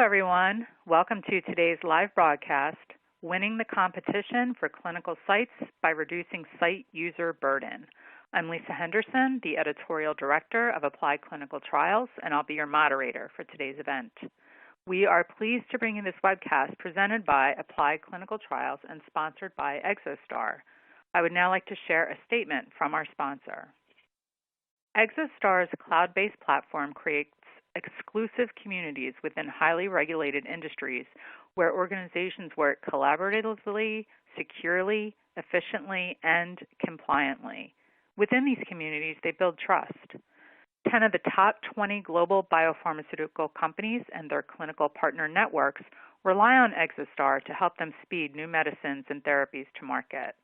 everyone. Welcome to today's live broadcast, Winning the Competition for Clinical Sites by Reducing Site User Burden. I'm Lisa Henderson, the Editorial Director of Applied Clinical Trials, and I'll be your moderator for today's event. We are pleased to bring you this webcast presented by Applied Clinical Trials and sponsored by Exostar. I would now like to share a statement from our sponsor. Exostar's cloud-based platform creates exclusive communities within highly regulated industries where organizations work collaboratively, securely, efficiently, and compliantly. Within these communities, they build trust. 10 of the top 20 global biopharmaceutical companies and their clinical partner networks rely on Exostar to help them speed new medicines and therapies to market.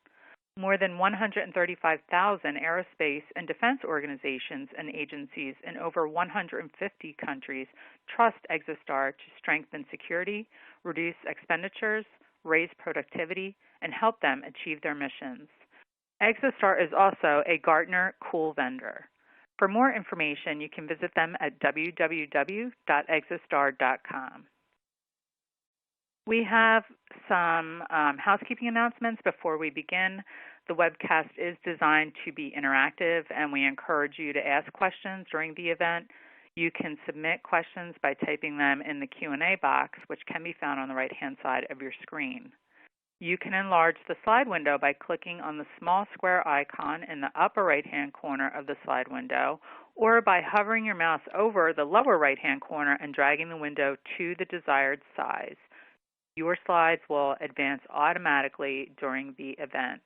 More than 135,000 aerospace and defense organizations and agencies in over 150 countries trust Exostar to strengthen security, reduce expenditures, raise productivity, and help them achieve their missions. Exostar is also a Gartner Cool vendor. For more information, you can visit them at www.exostar.com. We have some housekeeping announcements before we begin. The webcast is designed to be interactive, and we encourage you to ask questions during the event. You can submit questions by typing them in the Q&A box, which can be found on the right-hand side of your screen. You can enlarge the slide window by clicking on the small square icon in the upper right-hand corner of the slide window, or by hovering your mouse over the lower right-hand corner and dragging the window to the desired size. Your slides will advance automatically during the event.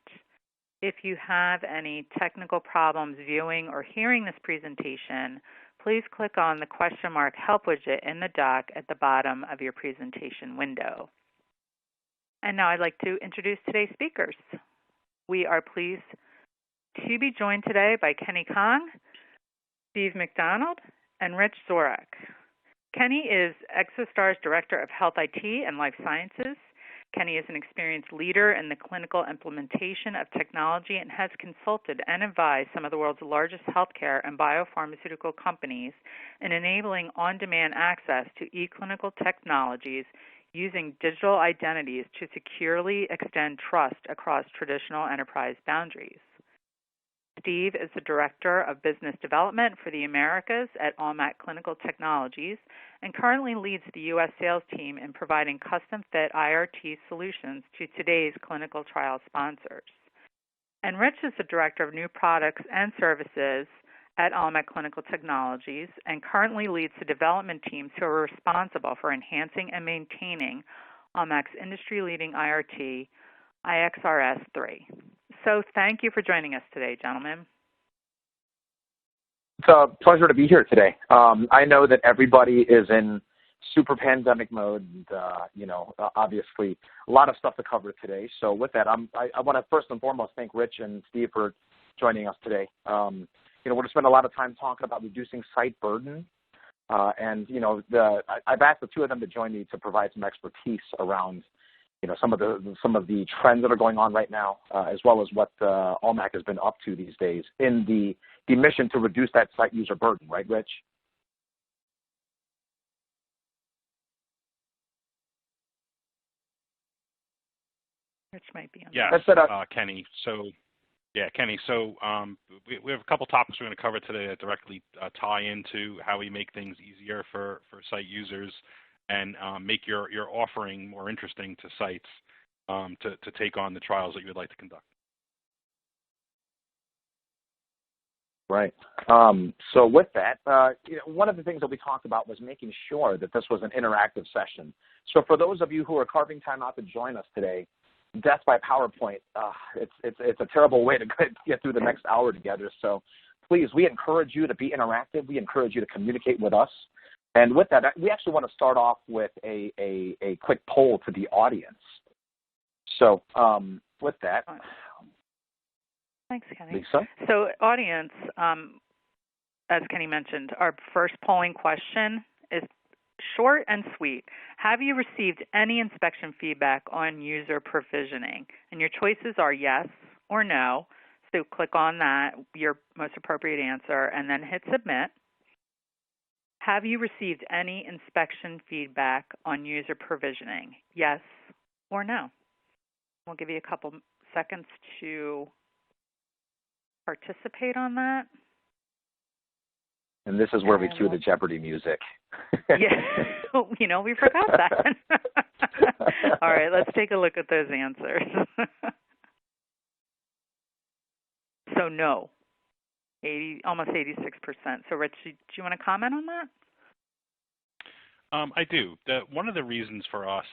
If you have any technical problems viewing or hearing this presentation, please click on the question mark help widget in the dock at the bottom of your presentation window. And now I'd like to introduce today's speakers. We are pleased to be joined today by Kenny Kong, Steve McDonald, and Rich Zorek. Kenny is Exostar's Director of Health IT and Life Sciences. Kenny is an experienced leader in the clinical implementation of technology and has consulted and advised some of the world's largest healthcare and biopharmaceutical companies in enabling on-demand access to e-clinical technologies using digital identities to securely extend trust across traditional enterprise boundaries. Steve is the Director of Business Development for the Americas at Almac Clinical Technologies and currently leads the U.S. sales team in providing custom-fit IRT solutions to today's clinical trial sponsors. And Rich is the Director of New Products and Services at Almac Clinical Technologies and currently leads the development teams who are responsible for enhancing and maintaining Almac's industry-leading IRT, IXRS-3. So thank you for joining us today, gentlemen. It's a pleasure to be here today. I know that everybody is in super pandemic mode, and, obviously a lot of stuff to cover today. So with that, I want to first and foremost thank Rich and Steve for joining us today. We're going to spend a lot of time talking about reducing site burden. I've asked the two of them to join me to provide some expertise around some of the trends that are going on right now, as well as what Almac has been up to these days in the mission to reduce that site user burden, right, Rich? Rich might be on. Yes, Kenny. Kenny. So we have a couple topics we're going to cover today that directly tie into how we make things easier for site users and make your offering more interesting to sites to take on the trials that you would like to conduct. Right. So with that, one of the things that we talked about was making sure that this was an interactive session. So for those of you who are carving time out to join us today, death by PowerPoint, it's a terrible way to get through the next hour together. So please, we encourage you to be interactive. We encourage you to communicate with us. And with that, we actually want to start off with a quick poll to the audience. So with that. Thanks, Kenny. Lisa? So audience, as Kenny mentioned, our first polling question is short and sweet. Have you received any inspection feedback on user provisioning? And your choices are yes or no. So click on that, your most appropriate answer, and then hit submit. Have you received any inspection feedback on user provisioning? Yes or no? We'll give you a couple seconds to participate on that. And this is where we cue the Jeopardy music. Yeah, we forgot that. All right, let's take a look at those answers. So no, almost 86%. So Rich, do you want to comment on that? I do. One of the reasons for us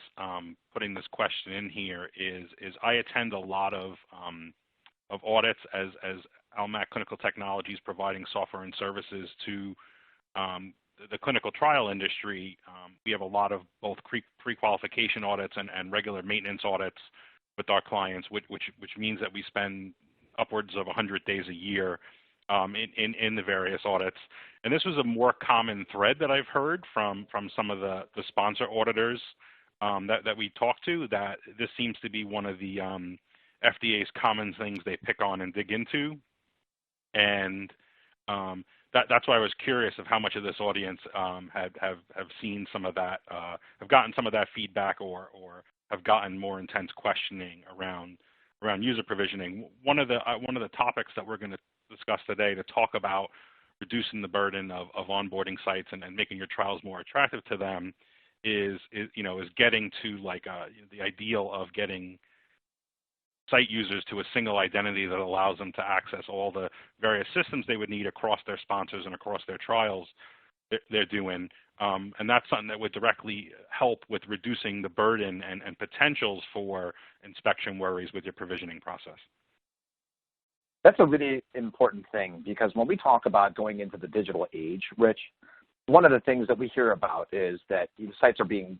putting this question in here is I attend a lot of audits as Almac Clinical Technologies providing software and services to the clinical trial industry. We have a lot of both pre-qualification audits and regular maintenance audits with our clients, which means that we spend upwards of 100 days a year in the various audits. And this was a more common thread that I've heard from some of the sponsor auditors that we talked to, that this seems to be one of the FDA's common things they pick on and dig into. And that's why I was curious of how much of this audience have seen some of that, have gotten some of that feedback, or have gotten more intense questioning around user provisioning. One of the topics that we're going to discuss today to talk about reducing the burden of onboarding sites and making your trials more attractive to them is getting to the ideal of getting site users to a single identity that allows them to access all the various systems they would need across their sponsors and across their trials they're doing. And that's something that would directly help with reducing the burden and potentials for inspection worries with your provisioning process. That's a really important thing, because when we talk about going into the digital age, Rich, one of the things that we hear about is that sites are being,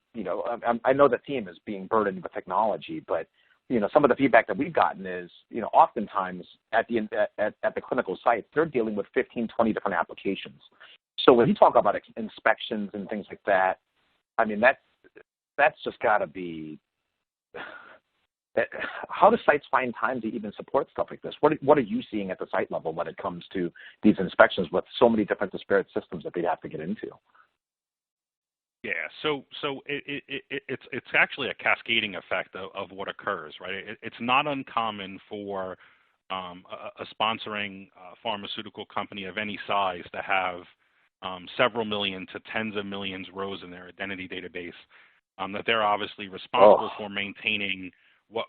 I know the team is being burdened with technology, but some of the feedback that we've gotten is, oftentimes at the clinical sites, they're dealing with 15, 20 different applications. So when you talk about inspections and things like that, I mean, that's just got to be. How do sites find time to even support stuff like this? What are you seeing at the site level when it comes to these inspections with so many different disparate systems that they have to get into? Yeah, so it's actually a cascading effect of what occurs, right? It's not uncommon for a sponsoring pharmaceutical company of any size to have several million to tens of millions rows in their identity database that they're obviously responsible for maintaining.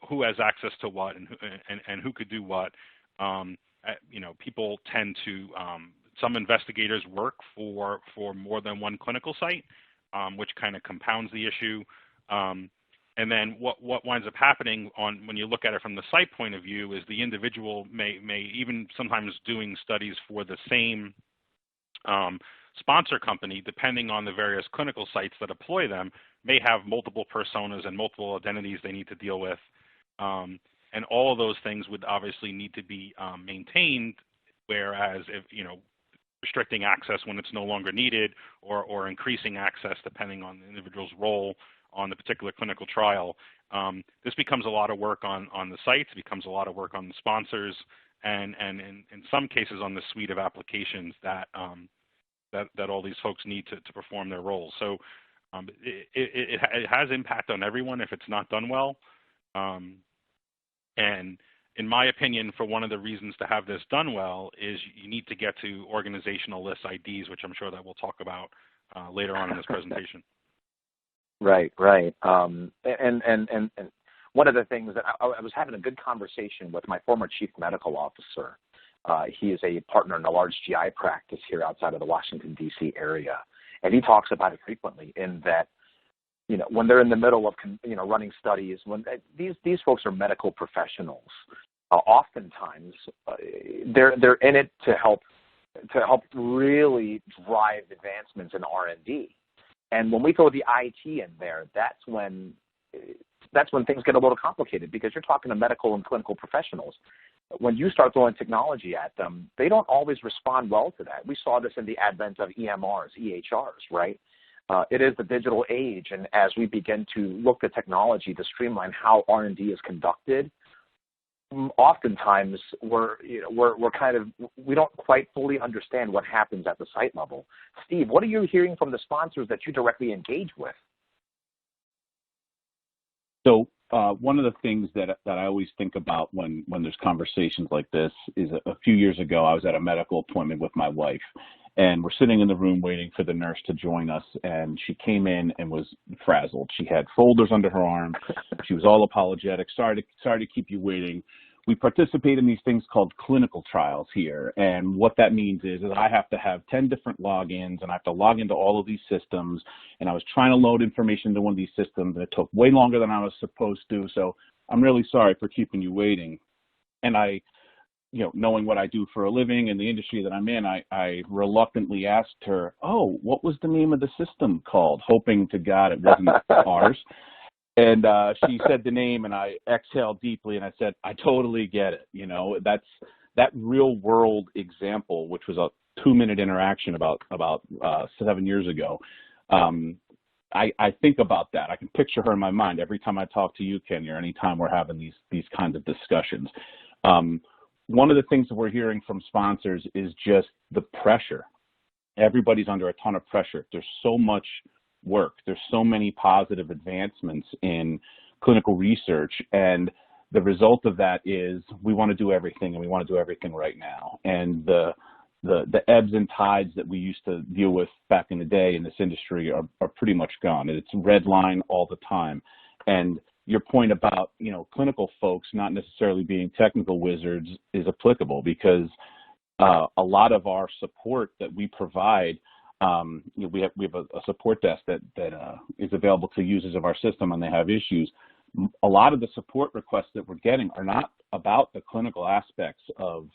Who has access to what and who could do what. People tend to, some investigators work for more than one clinical site, which kind of compounds the issue. And then what winds up happening when you look at it from the site point of view is the individual may even sometimes doing studies for the same sponsor company, depending on the various clinical sites that employ them, may have multiple personas and multiple identities they need to deal with. And all of those things would obviously need to be maintained, whereas if, restricting access when it's no longer needed or increasing access depending on the individual's role on the particular clinical trial, this becomes a lot of work on the sites, it becomes a lot of work on the sponsors, and in some cases on the suite of applications that all these folks need to perform their roles. So it has impact on everyone if it's not done well. And in my opinion, for one of the reasons to have this done well is you need to get to organizational list IDs, which I'm sure that we'll talk about later on in this presentation. Right. And one of the things that I was having a good conversation with my former chief medical officer. He is a partner in a large GI practice here outside of the Washington, D.C. area. And he talks about it frequently in that, when they're in the middle of, running studies, when these folks are medical professionals, oftentimes they're in it to help really drive advancements in R&D. And when we throw the IT in there, that's when things get a little complicated, because you're talking to medical and clinical professionals. When you start throwing technology at them, they don't always respond well to that. We saw this in the advent of EMRs, EHRs, right? It is the digital age, and as we begin to look at technology to streamline how R&D is conducted, oftentimes we don't quite fully understand what happens at the site level. Steve, what are you hearing from the sponsors that you directly engage with? So one of the things that I always think about when there's conversations like this is a few years ago, I was at a medical appointment with my wife, and we're sitting in the room waiting for the nurse to join us, and she came in and was frazzled. She had folders under her arm. She was all apologetic. Sorry to keep you waiting. We participate in these things called clinical trials here, and what that means is I have to have 10 different logins, and I have to log into all of these systems, and I was trying to load information into one of these systems, and it took way longer than I was supposed to, so I'm really sorry for keeping you waiting. And I, knowing what I do for a living and the industry that I'm in, I reluctantly asked her, oh, what was the name of the system called, hoping to God it wasn't ours. And she said the name, and I exhaled deeply, and I said, I totally get it. That's that real world example, which was a 2-minute interaction about 7 years ago. I think about that. I can picture her in my mind every time I talk to you, Kenny, or any time we're having these kinds of discussions. One of the things that we're hearing from sponsors is just the pressure. Everybody's under a ton of pressure. There's so much work. There's so many positive advancements in clinical research, and the result of that is we want to do everything, and we want to do everything right now. And the ebbs and tides that we used to deal with back in the day in this industry are pretty much gone. It's red line all the time. And your point about, clinical folks not necessarily being technical wizards is applicable, because a lot of our support that we provide, we have a support desk that is available to users of our system when they have issues. A lot of the support requests that we're getting are not about the clinical aspects of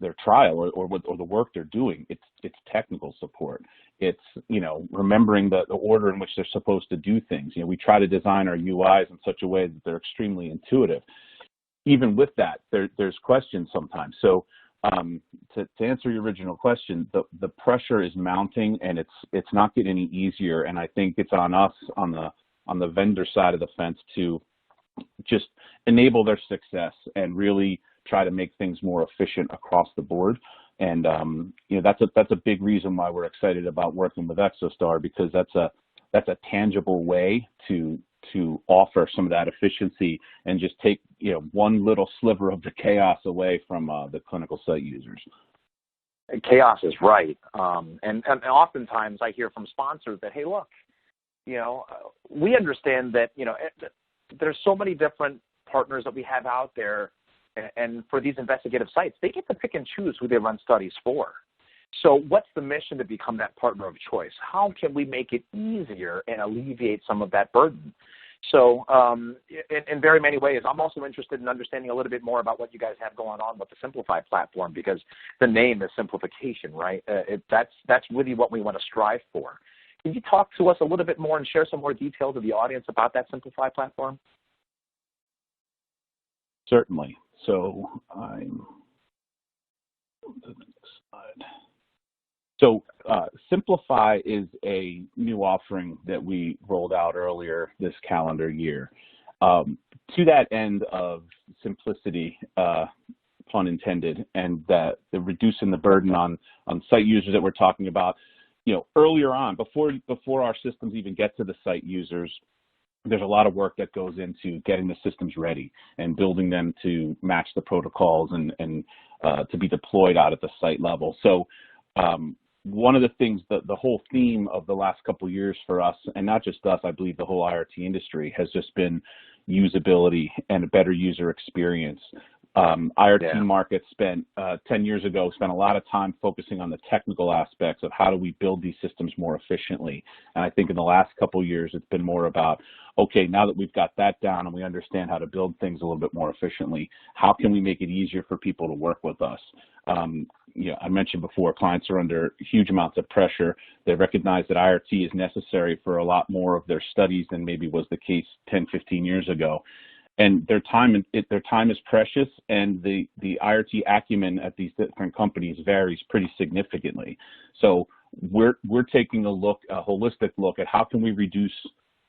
their trial or the work they're doing. It's technical support. It's remembering the order in which they're supposed to do things. We try to design our UIs in such a way that they're extremely intuitive. Even with that, there's questions sometimes. So to answer your original question, the pressure is mounting, and it's not getting any easier. And I think it's on us on the vendor side of the fence to just enable their success and really try to make things more efficient across the board. And that's a big reason why we're excited about working with Exostar, because that's a tangible way to offer some of that efficiency and just take one little sliver of the chaos away from the clinical site users. Chaos is right, and oftentimes I hear from sponsors that, hey, look, we understand that there's so many different partners that we have out there, and for these investigative sites, they get to pick and choose who they run studies for. So what's the mission to become that partner of choice? How can we make it easier and alleviate some of that burden? So in very many ways, I'm also interested in understanding a little bit more about what you guys have going on with the Simplify platform, because the name is simplification, right? That's really what we want to strive for. Can you talk to us a little bit more and share some more detail to the audience about that Simplify platform? Certainly. So I'm on to the next slide. So Simplify is a new offering that we rolled out earlier this calendar year. To that end of simplicity, pun intended, and that the reducing the burden on site users that we're talking about, earlier on, before our systems even get to the site users, there's a lot of work that goes into getting the systems ready and building them to match the protocols and to be deployed out at the site level. So one of the things, the whole theme of the last couple of years for us, and not just us, I believe the whole IRT industry, has just been usability and a better user experience. IRT market spent 10 years ago, spent a lot of time focusing on the technical aspects of how do we build these systems more efficiently. And I think in the last couple of years, it's been more about, okay, now that we've got that down and we understand how to build things a little bit more efficiently, how can we make it easier for people to work with us? I mentioned before, clients are under huge amounts of pressure. They recognize that IRT is necessary for a lot more of their studies than maybe was the case 10, 15 years ago. And their time is precious, and the IRT acumen at these different companies varies pretty significantly. So we're taking a holistic look at how can we reduce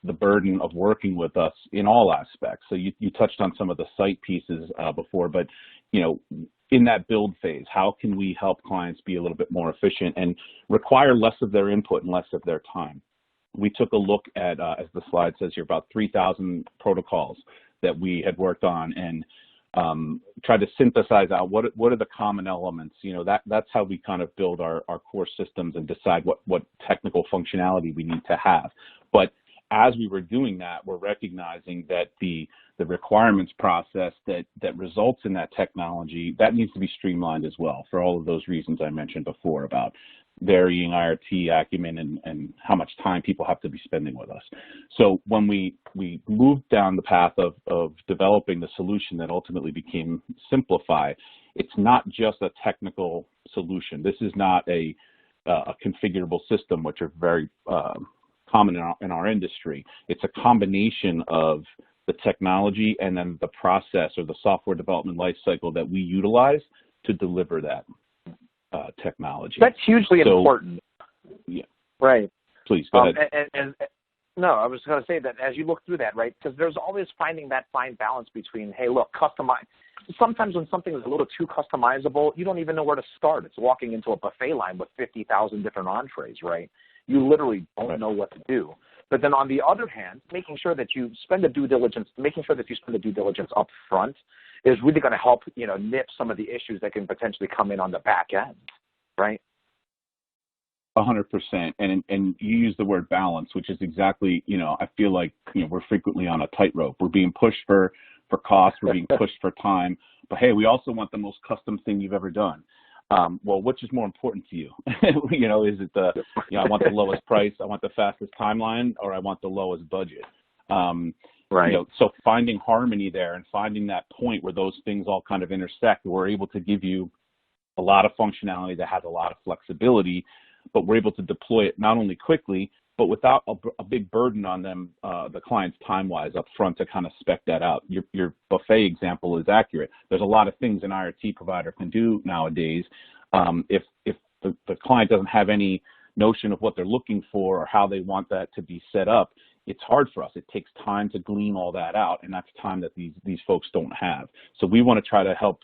the burden of working with us in all aspects. So you touched on some of the site pieces before, but in that build phase, how can we help clients be a little bit more efficient and require less of their input and less of their time? We took a look at, as the slide says here, about 3,000 protocols that we had worked on, and tried to synthesize out what are the common elements. That's how we kind of build our core systems and decide what technical functionality we need to have. But as we were doing that, we're recognizing that the requirements process that results in that technology, that needs to be streamlined as well, for all of those reasons I mentioned before about varying IRT acumen and how much time people have to be spending with us. So when we moved down the path of developing the solution that ultimately became Simplify, it's not just a technical solution. This is not a configurable system, which are very common in our industry. It's a combination of the technology and then the process or the software development lifecycle that we utilize to deliver that technology. That's hugely important. Yeah. Right. Please, go ahead. And no, I was going to say that as you look through that, right, because there's always finding that fine balance between, hey, look, customize. Sometimes when something is a little too customizable, you don't even know where to start. It's walking into a buffet line with 50,000 different entrees, right? You literally don't know what to do. But then on the other hand, making sure that you spend the due diligence up front is really going to help, nip some of the issues that can potentially come in on the back end, right? 100%. And you use the word balance, which is exactly, I feel like, we're frequently on a tightrope. We're being pushed for cost, we're being pushed for time, but hey, we also want the most custom thing you've ever done. Well, which is more important to you? Is it I want the lowest price, I want the fastest timeline, or I want the lowest budget? Right. So finding harmony there and finding that point where those things all kind of intersect, we're able to give you a lot of functionality that has a lot of flexibility, but we're able to deploy it not only quickly, but without a big burden on them, the clients time-wise up front to kind of spec that out. Your buffet example is accurate. There's a lot of things an IRT provider can do nowadays. If the client doesn't have any notion of what they're looking for or how they want that to be set up, it's hard for us. It takes time to glean all that out, and that's time that these folks don't have. So we want to try to help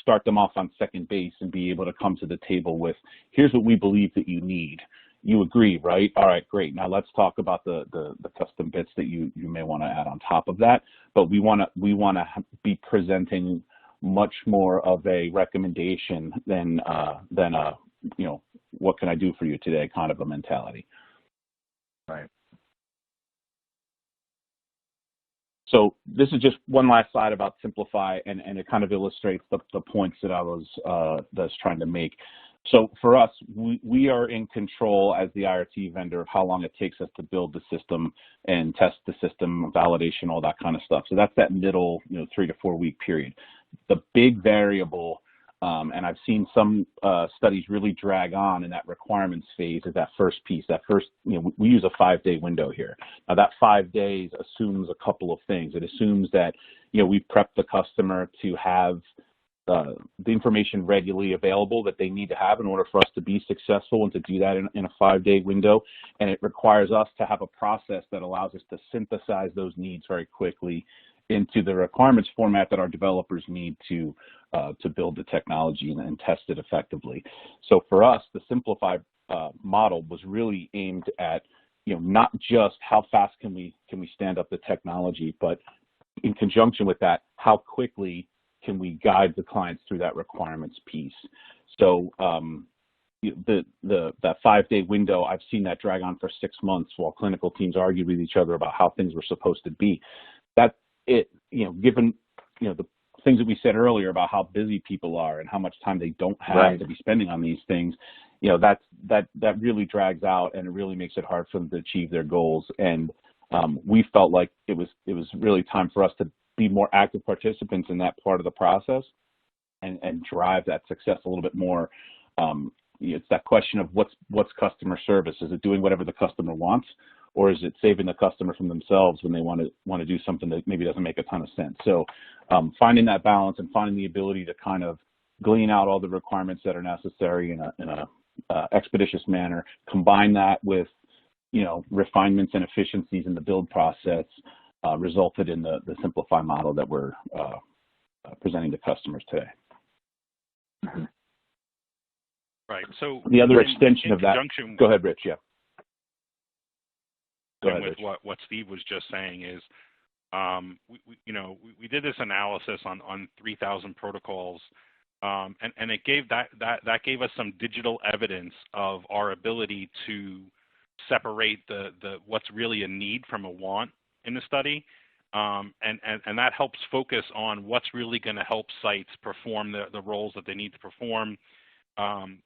start them off on second base and be able to come to the table with, here's what we believe that you need. You agree, right? All right, great. Now let's talk about the custom bits that you may want to add on top of that. But we want to be presenting much more of a recommendation than a what can I do for you today kind of a mentality. Right. So this is just one last slide about Simplify, and it kind of illustrates the points that I was trying to make. So for us, we are in control as the IRT vendor of how long it takes us to build the system and test the system, validation, all that kind of stuff. So that's that middle 3 to 4 week period. The big variable, and I've seen some studies really drag on in that requirements phase, is that first piece. That first, we use a 5-day window here. Now that 5 days assumes a couple of things. It assumes that we've prepped the customer to have the information readily available that they need to have in order for us to be successful and to do that in a 5-day window. And it requires us to have a process that allows us to synthesize those needs very quickly into the requirements format that our developers need to build the technology and test it effectively. So for us, the Simplify model was really aimed at not just how fast can we stand up the technology, but in conjunction with that, how quickly can we guide the clients through that requirements piece. So that 5-day window, I've seen that drag on for 6 months while clinical teams argue with each other about how things were supposed to be. That it, given the things that we said earlier about how busy people are and how much time they don't have to be spending on these things, that really drags out, and it really makes it hard for them to achieve their goals. And we felt like it was really time for us to be more active participants in that part of the process and drive that success a little bit more. It's that question of what's customer service. Is it doing whatever the customer wants, or is it saving the customer from themselves when they want to do something that maybe doesn't make a ton of sense? So finding that balance and finding the ability to kind of glean out all the requirements that are necessary in a expeditious manner, combine that with refinements and efficiencies in the build process resulted in the Simplify model that we're presenting to customers today. Mm-hmm. Right. So the other extension of that. Go ahead, Rich. Yeah. Go ahead, with Rich. what Steve was just saying is, we did this analysis on 3,000 protocols, and it gave that gave us some digital evidence of our ability to separate the what's really a need from a want in the study, and that helps focus on what's really going to help sites perform the roles that they need to perform, and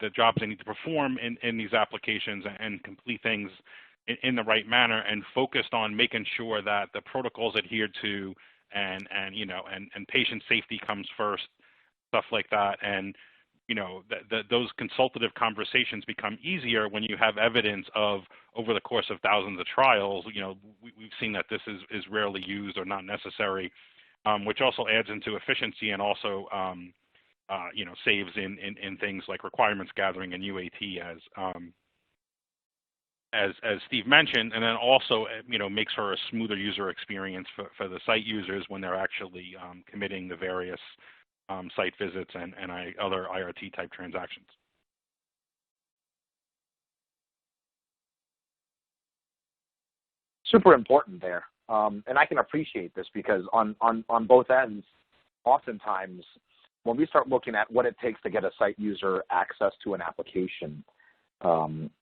the jobs they need to perform in these applications, and complete things in the right manner, and focused on making sure that the protocols adhered to, and patient safety comes first, stuff like that. And those consultative conversations become easier when you have evidence of, over the course of thousands of trials, we've seen that this is rarely used or not necessary, which also adds into efficiency, and also saves in things like requirements gathering and UAT, as Steve mentioned, and then also makes for a smoother user experience for the site users when they're actually committing the various site visits and other IRT type transactions. Super important there, and I can appreciate this because on both ends, oftentimes when we start looking at what it takes to get a site user access to an application,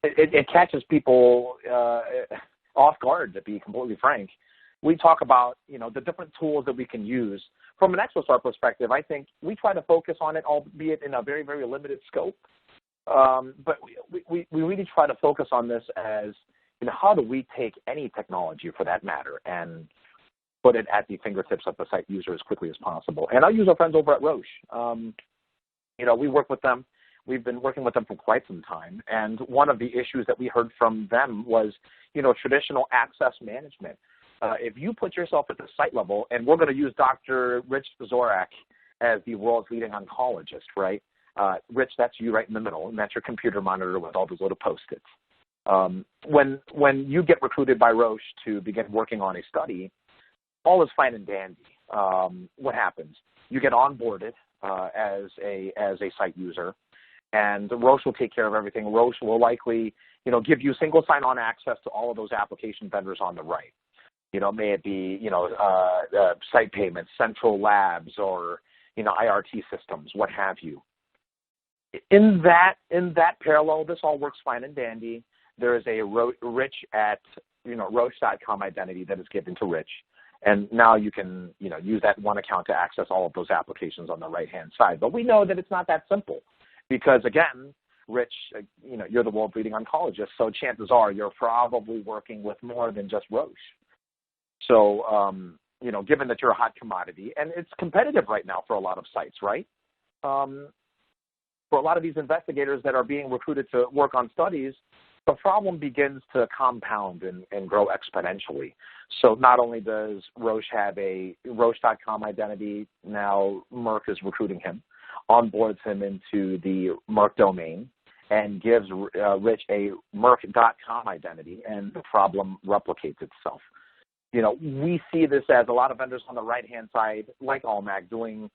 it catches people off guard, to be completely frank. We talk about, the different tools that we can use. From an Exostar perspective, I think we try to focus on it, albeit in a very, very limited scope. But we really try to focus on this as, how do we take any technology, for that matter, and put it at the fingertips of the site user as quickly as possible. And I'll use our friends over at Roche. We work with them. We've been working with them for quite some time, and one of the issues that we heard from them was, traditional access management. If you put yourself at the site level, and we're going to use Dr. Rich Zorak as the world's leading oncologist, right? Rich, that's you right in the middle, and that's your computer monitor with all those little Post-its. When you get recruited by Roche to begin working on a study, all is fine and dandy. What happens? You get onboarded as a site user, and Roche will take care of everything. Roche will likely, give you single sign-on access to all of those application vendors on the right. May it be, site payments, central labs, or, IRT systems, what have you. In that parallel, this all works fine and dandy. There is a Rich at, Roche.com identity that is given to Rich. And now you can, use that one account to access all of those applications on the right-hand side. But we know that it's not that simple. Because, again, Rich, you're the world leading oncologist, so chances are you're probably working with more than just Roche. So, given that you're a hot commodity, and it's competitive right now for a lot of sites, right? For a lot of these investigators that are being recruited to work on studies, the problem begins to compound and grow exponentially. So not only does Roche have a Roche.com identity, now Merck is recruiting him, onboards him into the Merck domain, and gives Rich a Merck.com identity, and the problem replicates itself. We see this as a lot of vendors on the right-hand side, like Allmac, doing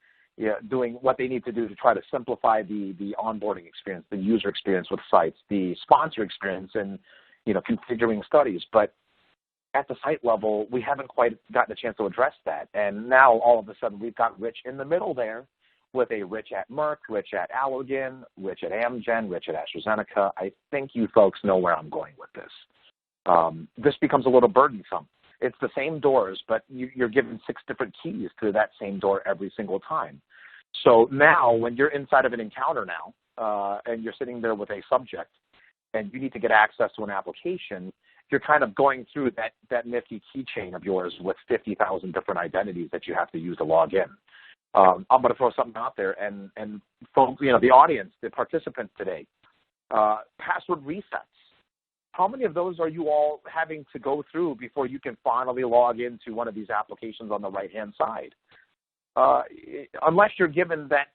what they need to do to try to simplify the onboarding experience, the user experience with sites, the sponsor experience, and configuring studies. But at the site level, we haven't quite gotten a chance to address that. And now all of a sudden, we've got Rich in the middle there, with a Rich at Merck, Rich at Allergan, Rich at Amgen, Rich at AstraZeneca. I think you folks know where I'm going with this. This becomes a little burdensome. It's the same doors, but you're given 6 different keys to that same door every single time. So now when you're inside of an encounter now, and you're sitting there with a subject, and you need to get access to an application, you're kind of going through that nifty keychain of yours with 50,000 different identities that you have to use to log in. I'm going to throw something out there, and folks, the audience, the participants today, password resets. How many of those are you all having to go through before you can finally log into one of these applications on the right-hand side? uh, unless you're given that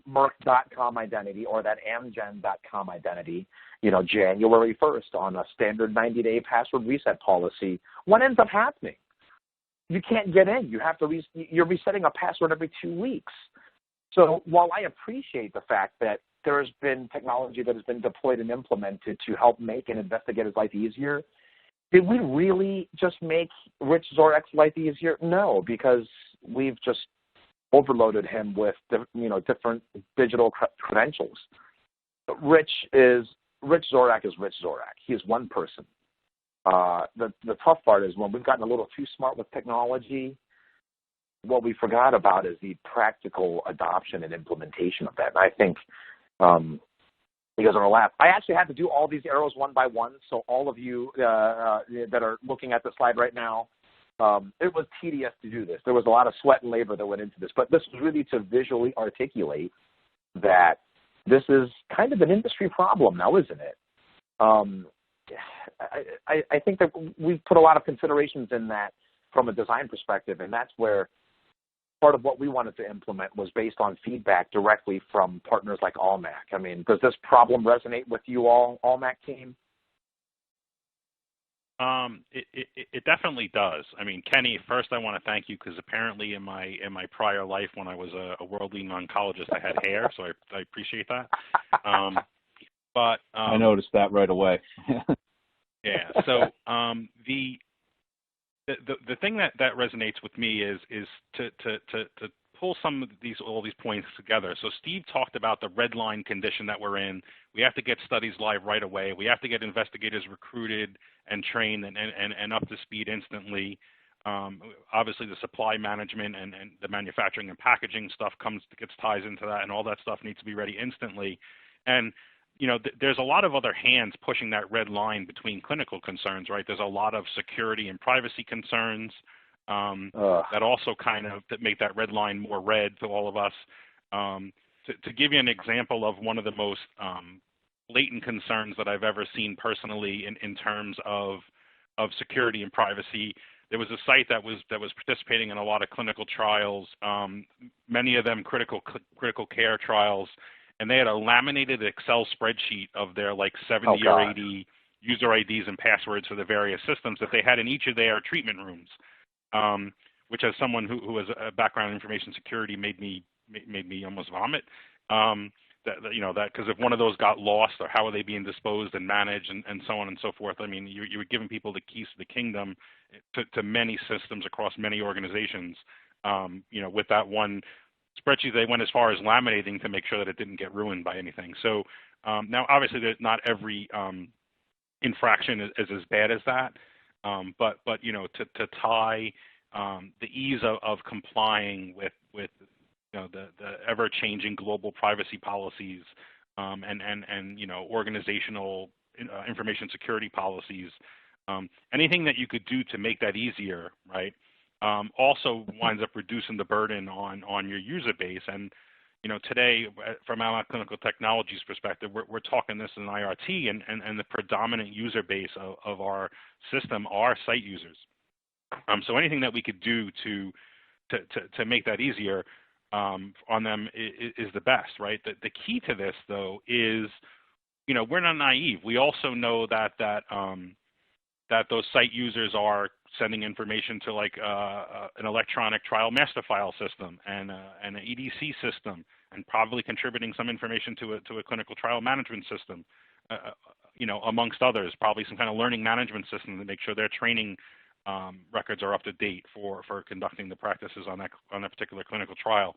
Merck.com identity or that Amgen.com identity, January 1st on a standard 90-day password reset policy, what ends up happening? You can't get in. You have to you're resetting a password every 2 weeks. So while I appreciate the fact that there has been technology that has been deployed and implemented to help make an investigator's life easier, did we really just make Rich Zorak's life easier? No, because we've just overloaded him with different digital credentials. Rich Zorak is Rich Zorak. He is one person. The tough part is when we've gotten a little too smart with technology, what we forgot about is the practical adoption and implementation of that. And I think, you guys are going to laugh, I actually had to do all these arrows one by one. So all of you that are looking at the slide right now, it was tedious to do this. There was a lot of sweat and labor that went into this. But this was really to visually articulate that this is kind of an industry problem now, isn't it? I think that we've put a lot of considerations in that from a design perspective, and that's where part of what we wanted to implement was based on feedback directly from partners like Allmac. I mean, does this problem resonate with you all, Allmac team? It definitely does. I mean, Kenny, first I want to thank you because apparently in my prior life when I was a world-leading oncologist, I had hair, so I appreciate that. But I noticed that right away. Yeah. So the thing that resonates with me is to pull all these points together. So Steve talked about the red line condition that we're in. We have to get studies live right away. We have to get investigators recruited and trained and up to speed instantly. Obviously, the supply management and the manufacturing and packaging stuff gets ties into that, and all that stuff needs to be ready instantly. And there's a lot of other hands pushing that red line between clinical concerns, right? There's a lot of security and privacy concerns that also kind of that make that red line more red to all of us. To give you an example of one of the most blatant concerns that I've ever seen personally in terms of security and privacy, there was a site that was participating in a lot of clinical trials, many of them critical care trials. And they had a laminated Excel spreadsheet of their 70 or 80 user IDs and passwords for the various systems that they had in each of their treatment rooms, which as someone who has a background in information security made me almost vomit. That because if one of those got lost, or how are they being disposed and managed and so on and so forth. I mean, you were giving people the keys to the kingdom to many systems across many organizations. With that one spreadsheet, they went as far as laminating to make sure that it didn't get ruined by anything. So now, obviously, not every infraction is as bad as that, but to tie the ease of complying with the ever-changing global privacy policies and organizational information security policies, anything that you could do to make that easier, right? Also winds up reducing the burden on your user base. And, today, from our clinical technologies perspective, we're talking this in IRT, and the predominant user base of our system are site users. So anything that we could do to make that easier on them is the best, right? The key to this, though, is, we're not naive. We also know that those site users are sending information to an electronic trial master file system and an EDC system, and probably contributing some information to a clinical trial management system, amongst others, probably some kind of learning management system to make sure their training records are up to date for conducting the practices on that particular clinical trial.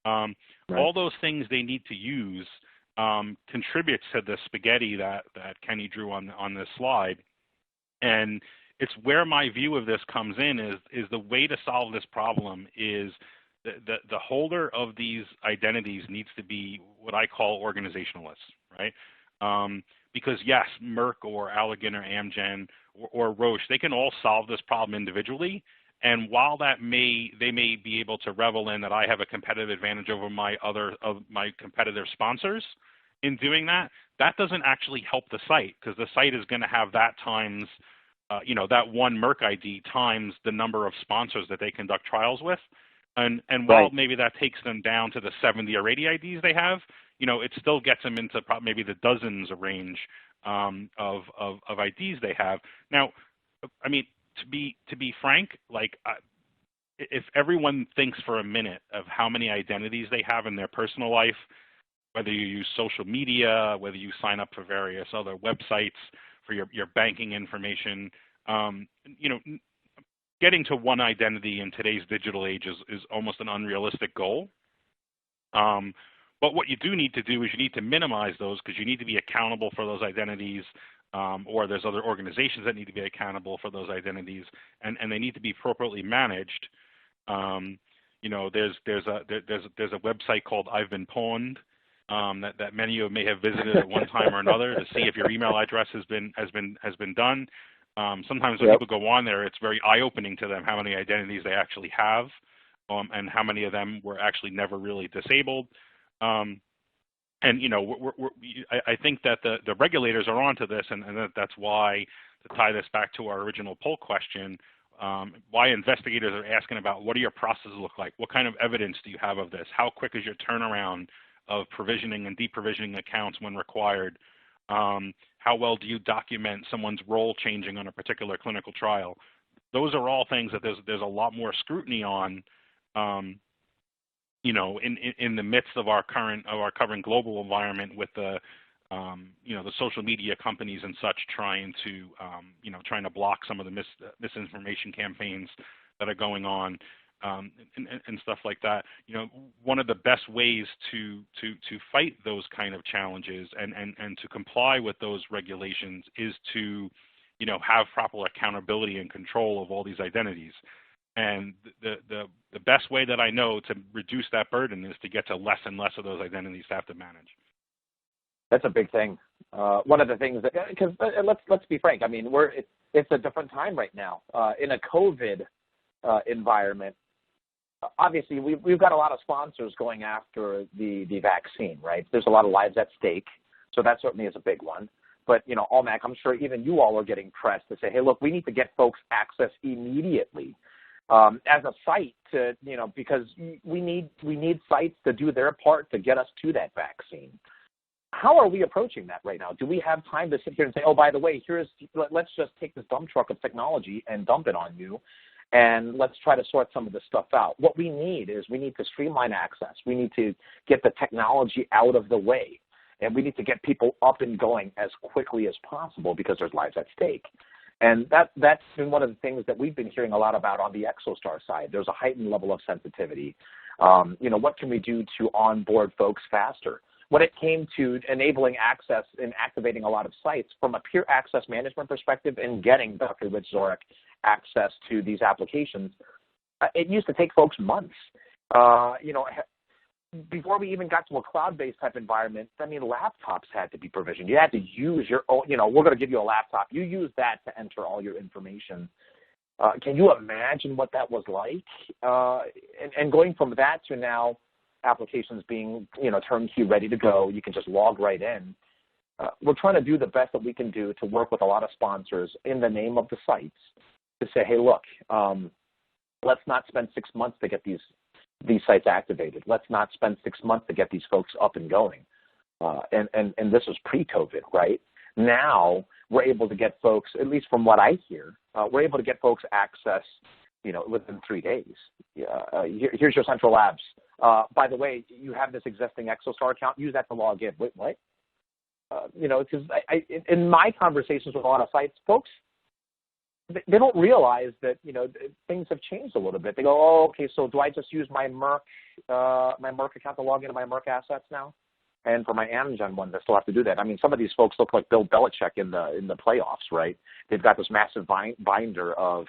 Right. All those things they need to use contributes to the spaghetti that Kenny drew on this slide. And it's where my view of this comes in is the way to solve this problem is the holder of these identities needs to be what I call organizationalists, right? Because yes, Merck or Allergan or Amgen or Roche, they can all solve this problem individually. And while they may be able to revel in that I have a competitive advantage over my competitive sponsors in doing that, that doesn't actually help the site, because the site is going to have that times that one Merck ID times the number of sponsors that they conduct trials with. And while Right. maybe that takes them down to the 70 or 80 IDs they have, it still gets them into maybe the dozens of range of IDs they have. Now, I mean, to be frank, like if everyone thinks for a minute of how many identities they have in their personal life, whether you use social media, whether you sign up for various other websites for your banking information, you know, getting to one identity in today's digital age is almost an unrealistic goal. But what you do need to do is you need to minimize those because you need to be accountable for those identities, or there's other organizations that need to be accountable for those identities, and they need to be appropriately managed. There's a website called I've Been Pawned that many of you may have visited at one time or another to see if your email address has been done. Sometimes when people go on there, it's very eye-opening to them how many identities they actually have, and how many of them were actually never really disabled. I think that the regulators are onto this, and that's why, to tie this back to our original poll question, why investigators are asking about what do your processes look like? What kind of evidence do you have of this? How quick is your turnaround of provisioning and deprovisioning accounts when required? How well do you document someone's role changing on a particular clinical trial? Those are all things that there's a lot more scrutiny on, in the midst of our current global environment with the social media companies and such trying to block some of the misinformation campaigns that are going on, and stuff like that. One of the best ways to fight those kind of challenges and to comply with those regulations is to have proper accountability and control of all these identities. And the best way that I know to reduce that burden is to get to less and less of those identities to have to manage. That's a big thing. One of the things that, because let's be frank, I mean, it's a different time right now. In a COVID environment, obviously we've got a lot of sponsors going after the vaccine, right? There's a lot of lives at stake, so that certainly is a big one. But Almac, I'm sure even you all are getting pressed to say, hey, look, we need to get folks access immediately. As a site to, because we need sites to do their part to get us to that vaccine. How are we approaching that right now? Do we have time to sit here and say, oh, by the way, let's just take this dump truck of technology and dump it on you, and let's try to sort some of this stuff out? What we need to streamline access. We need to get the technology out of the way, and we need to get people up and going as quickly as possible because there's lives at stake. And that's been one of the things that we've been hearing a lot about on the Exostar side. There's a heightened level of sensitivity. What can we do to onboard folks faster? When it came to enabling access and activating a lot of sites from a pure access management perspective and getting Dr. Rich Zorek access to these applications, it used to take folks months. Before we even got to a cloud-based type environment, I mean, laptops had to be provisioned. You had to use your own, we're going to give you a laptop. You use that to enter all your information. Can you imagine what that was like? And going from that to now applications being, turnkey, ready to go, you can just log right in. We're trying to do the best that we can do to work with a lot of sponsors in the name of the sites to say, hey, look, let's not spend 6 months to get these sites activated. Let's not spend 6 months to get these folks up and going. And this was pre-COVID, right? Now we're able to get folks, at least from what I hear, we're able to get folks access, within 3 days. Here's your central labs. By the way, you have this existing Exostar account. Use that to log in. Wait, what? Because in my conversations with a lot of sites, folks, they don't realize that, things have changed a little bit. They go, oh, okay, so do I just use my Merck account to log into my Merck assets now? And for my Amgen one, they still have to do that. I mean, some of these folks look like Bill Belichick in the playoffs, right? They've got this massive binder of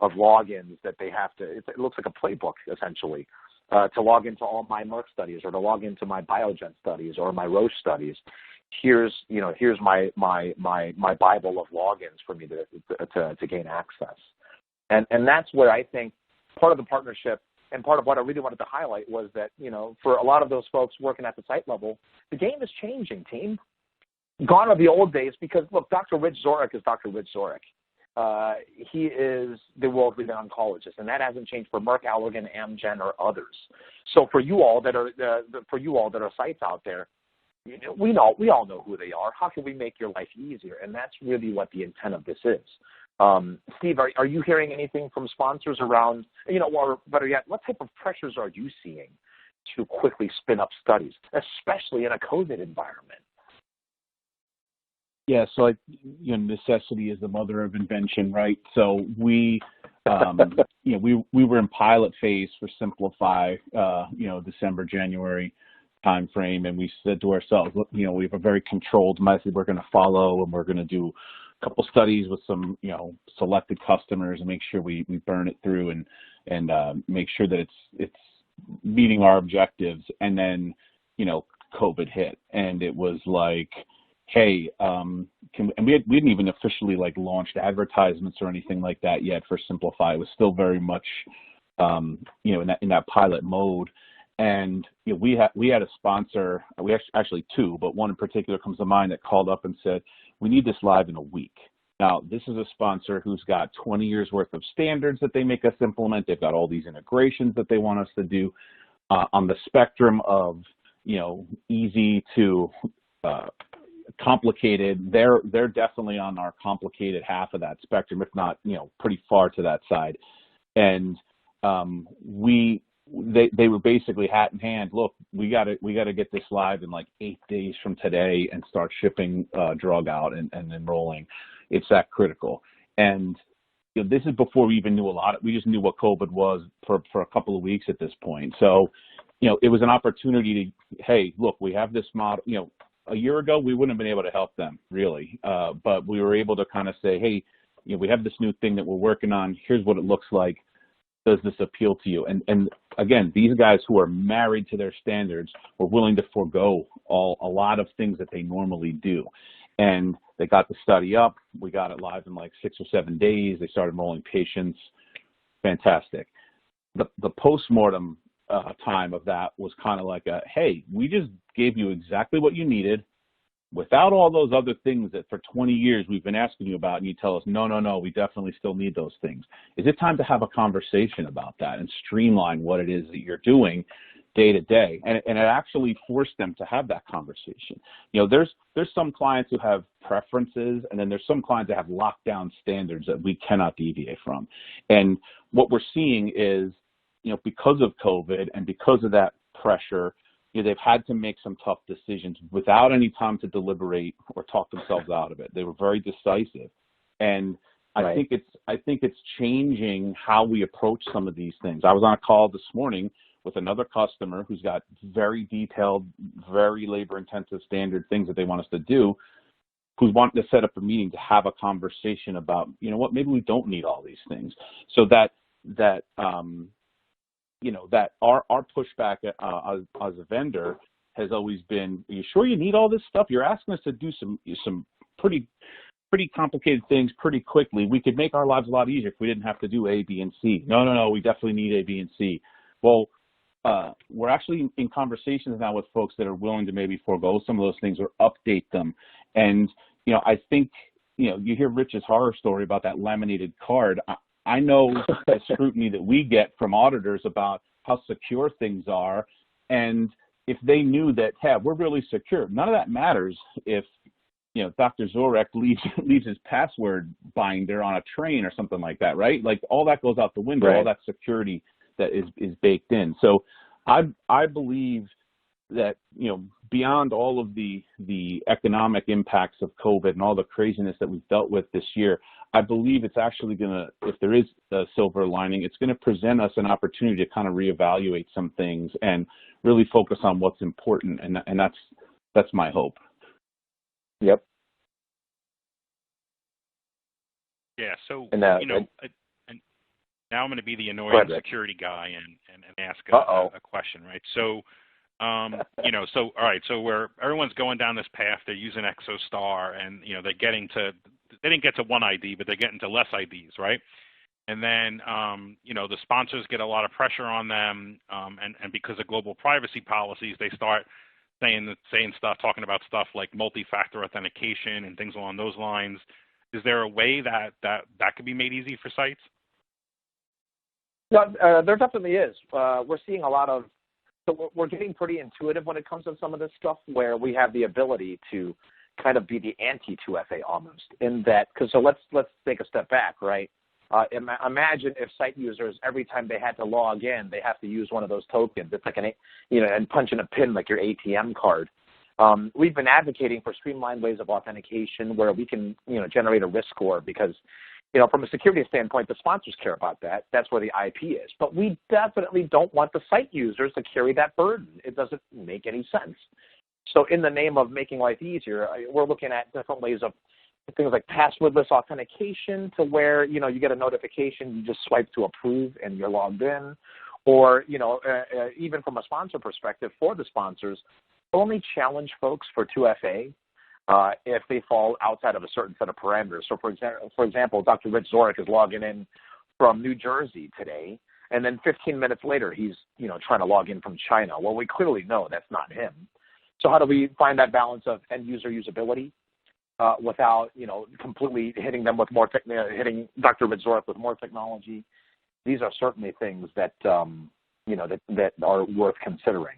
logins that they have to, it looks like a playbook, essentially, to log into all my Merck studies or to log into my Biogen studies or my Roche studies. Here's my Bible of logins for me to gain access. And that's where I think part of the partnership and part of what I really wanted to highlight was that, for a lot of those folks working at the site level, the game is changing, team. Gone are the old days because, look, Dr. Rich Zorek is Dr. Rich Zorek. he is the world-leading oncologist, and that hasn't changed for Merck, Allergan, Amgen, or others. So for you all that are sites out there, we all know who they are. How can we make your life easier? And that's really what the intent of this is. Steve, are you hearing anything from sponsors around, or better yet, what type of pressures are you seeing to quickly spin up studies, especially in a COVID environment? Yeah, so necessity is the mother of invention, right? So we, we were in pilot phase for Simplify, December, January timeframe, and we said to ourselves, look, we have a very controlled method we're going to follow, and we're going to do a couple studies with some, selected customers and make sure we burn it through and make sure that it's meeting our objectives. And then, COVID hit, and it was like, hey, and we hadn't even officially launched advertisements or anything like that yet for Simplify. It was still very much, in that pilot mode. And we had a sponsor, we actually two, but one in particular comes to mind that called up and said, we need this live in a week. Now, this is a sponsor who's got 20 years worth of standards that they make us implement. They've got all these integrations that they want us to do on the spectrum of, easy to complicated. They're definitely on our complicated half of that spectrum, if not, pretty far to that side. And they were basically hat in hand. Look, we got to get this live in 8 days from today and start shipping drug out and enrolling. It's that critical. And this is before we even knew a lot. We just knew what COVID was for a couple of weeks at this point. So, it was an opportunity to, hey, look, we have this model. A year ago, we wouldn't have been able to help them really, but we were able to kind of say, hey, we have this new thing that we're working on. Here's what it looks like. Does this appeal to you? And again, these guys who are married to their standards were willing to forego a lot of things that they normally do. And they got the study up. We got it live in 6 or 7 days. They started enrolling patients. Fantastic. The postmortem time of that was kind of like hey, we just gave you exactly what you needed without all those other things that for 20 years we've been asking you about, and you tell us, no, we definitely still need those things. Is it time to have a conversation about that and streamline what it is that you're doing day to day? And it actually forced them to have that conversation. There's some clients who have preferences, and then there's some clients that have lockdown standards that we cannot deviate from. And what we're seeing is, because of COVID and because of that pressure, they've had to make some tough decisions without any time to deliberate or talk themselves out of it. They were very decisive, and I think it's changing how we approach some of these things. I was on a call this morning with another customer who's got very detailed, very labor-intensive standard things that they want us to do, who's wanting to set up a meeting to have a conversation about, maybe we don't need all these things. So that our pushback as a vendor has always been, are you sure you need all this stuff? You're asking us to do some pretty complicated things pretty quickly. We could make our lives a lot easier if we didn't have to do A, B, and C. No, we definitely need A, B, and C. Well, we're actually in conversations now with folks that are willing to maybe forego some of those things or update them. And, I think, you hear Rich's horror story about that laminated card. I know the scrutiny that we get from auditors about how secure things are. And if they knew that, hey, we're really secure, none of that matters if, Dr. Zorek leaves his password binder on a train or something like that, right? All that goes out the window, right. All that security that is baked in. So I believe that, beyond all of the economic impacts of COVID and all the craziness that we've dealt with this year, I believe it's actually going to, if there is a silver lining, it's going to present us an opportunity to kind of reevaluate some things and really focus on what's important. And that's my hope. Yep. Yeah. So, and now I'm going to be the annoying security guy and ask a question, right? So, so all right, so where everyone's going down this path, they're using Exostar, and they didn't get to one ID, but they're getting to less IDs, right? And then the sponsors get a lot of pressure on them, and because of global privacy policies, they start saying stuff, talking about stuff like multi-factor authentication and things along those lines. Is there a way that could be made easy for sites? No, there definitely is. We're seeing a lot of, so we're getting pretty intuitive when it comes to some of this stuff, where we have the ability to kind of be the anti-2FA almost, in that, because so let's take a step back, right? Imagine if site users, every time they had to log in, they have to use one of those tokens. It's like and punch in a pin like your ATM card. We've been advocating for streamlined ways of authentication where we can, generate a risk score because, from a security standpoint, the sponsors care about that. That's where the IP is. But we definitely don't want the site users to carry that burden. It doesn't make any sense. So in the name of making life easier, we're looking at different ways of things like passwordless authentication, to where, you get a notification, you just swipe to approve and you're logged in. Or, even from a sponsor perspective, for the sponsors, only challenge folks for 2FA if they fall outside of a certain set of parameters. So, for example, Dr. Rich Zorek is logging in from New Jersey today, and then 15 minutes later, he's, trying to log in from China. Well, we clearly know that's not him. So how do we find that balance of end-user usability without, completely hitting them with hitting Dr. Rich Zorek with more technology? These are certainly things that, that are worth considering.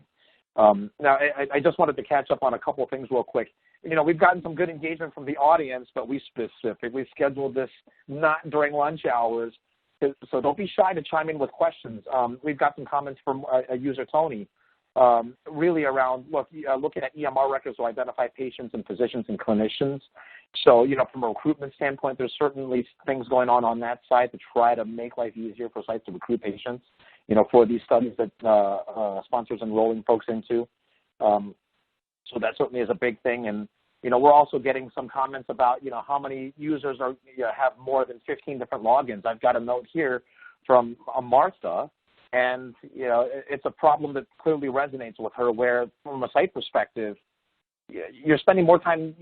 Now, I just wanted to catch up on a couple of things real quick. We've gotten some good engagement from the audience, but we specifically scheduled this not during lunch hours, so don't be shy to chime in with questions. We've got some comments from a user, Tony, really around, looking at EMR records to identify patients and physicians and clinicians. So, from a recruitment standpoint, there's certainly things going on that side to try to make life easier for sites to recruit patients, for these studies that sponsors enrolling folks into. So that certainly is a big thing. And, we're also getting some comments about, how many users have more than 15 different logins. I've got a note here from Martha, and, it's a problem that clearly resonates with her, where from a site perspective, you're spending more time,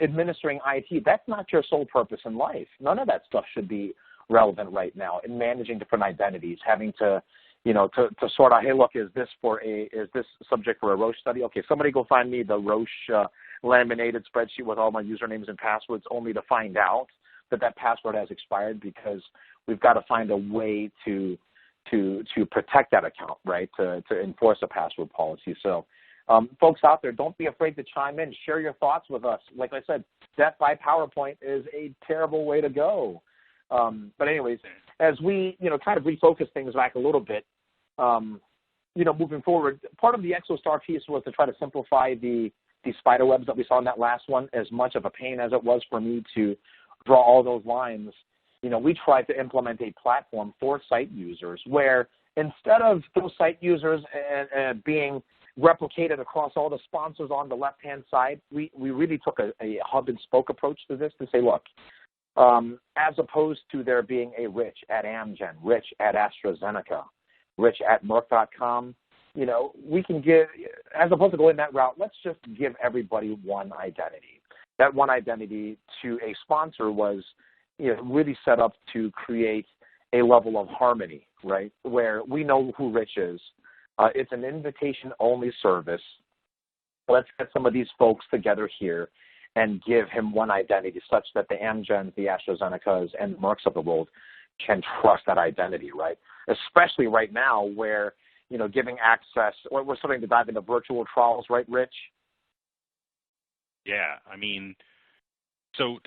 administering IT. That's not your sole purpose in life. None of that stuff should be relevant right now in managing different identities, having to, to sort out, hey, look, is this subject for a Roche study? Okay, somebody go find me the Roche laminated spreadsheet with all my usernames and passwords, only to find out that password has expired, because we've got to find a way to protect that account, right, to enforce a password policy. So folks out there, don't be afraid to chime in. Share your thoughts with us. Like I said, death by PowerPoint is a terrible way to go. But anyways, as we, kind of refocus things back a little bit, moving forward, part of the Exostar piece was to try to simplify the spider webs that we saw in that last one. As much of a pain as it was for me to draw all those lines, we tried to implement a platform for site users where, instead of those site users being replicated across all the sponsors on the left-hand side, we really took a hub-and-spoke approach to this to say, look, as opposed to there being a Rich at Amgen, Rich at AstraZeneca, Rich at Merck.com, we can give, as opposed to going that route, let's just give everybody one identity. That one identity to a sponsor was, really set up to create a level of harmony, right, where we know who Rich is. It's an invitation-only service. Let's get some of these folks together here and give him one identity, such that the Amgens, the AstraZenecas, and Mercks of the world can trust that identity, right? Especially right now where, giving access, we're starting to dive into virtual trials, right, Rich? Yeah, I mean, so,